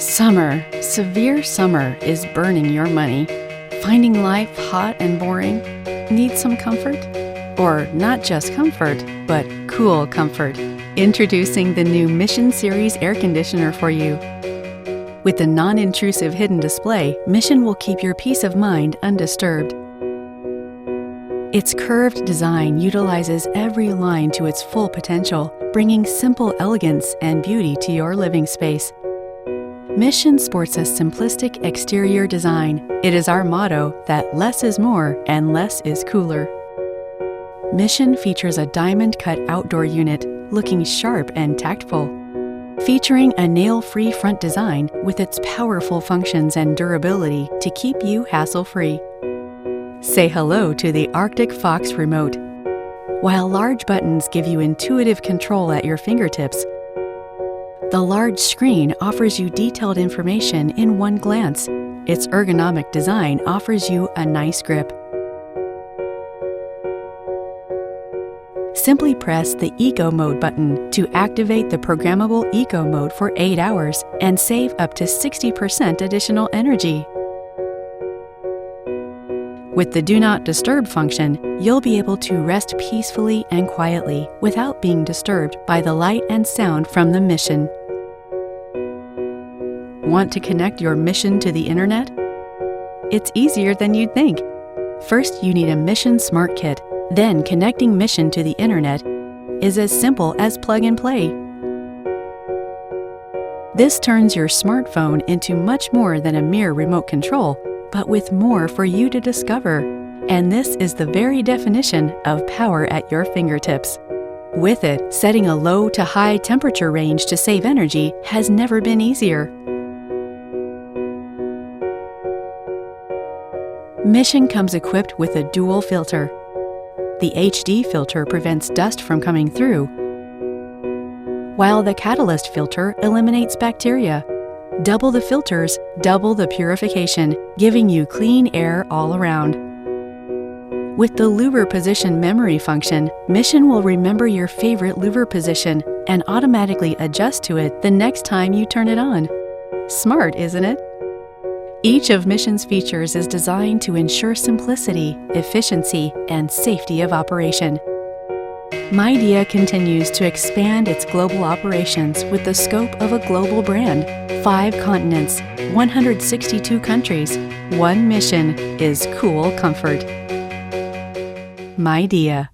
Summer, severe summer is burning your money. Finding life hot and boring? Need some comfort? Or not just comfort, but cool comfort. Introducing the new Mission Series air conditioner for you. With the non-intrusive hidden display, Mission will keep your peace of mind undisturbed. Its curved design utilizes every line to its full potential, bringing simple elegance and beauty to your living space. Mission sports a simplistic exterior design. It is our motto that less is more and less is cooler. Mission features a diamond-cut outdoor unit, looking sharp and tactful. Featuring a nail-free front design with its powerful functions and durability to keep you hassle-free. Say hello to the Arctic Fox remote. While large buttons give you intuitive control at your fingertips, the large screen offers you detailed information in one glance. Its ergonomic design offers you a nice grip. Simply press the Eco Mode button to activate the programmable Eco Mode for 8 hours and save up to 60% additional energy. With the Do Not Disturb function, you'll be able to rest peacefully and quietly without being disturbed by the light and sound from the Mission. Want to connect your Mission to the internet? It's easier than you'd think. First, you need a Mission Smart Kit. Then, connecting Mission to the internet is as simple as plug and play. This turns your smartphone into much more than a mere remote control, but with more for you to discover. And this is the very definition of power at your fingertips. With it, setting a low to high temperature range to save energy has never been easier. Mission comes equipped with a dual filter. The HD filter prevents dust from coming through, while the Catalyst filter eliminates bacteria. Double the filters, double the purification, giving you clean air all around. With the louver position memory function, Mission will remember your favorite louver position and automatically adjust to it the next time you turn it on. Smart, isn't it? Each of Mission's features is designed to ensure simplicity, efficiency, and safety of operation. Midea continues to expand its global operations with the scope of a global brand. 5 continents, 162 countries, one mission is cool comfort. Midea.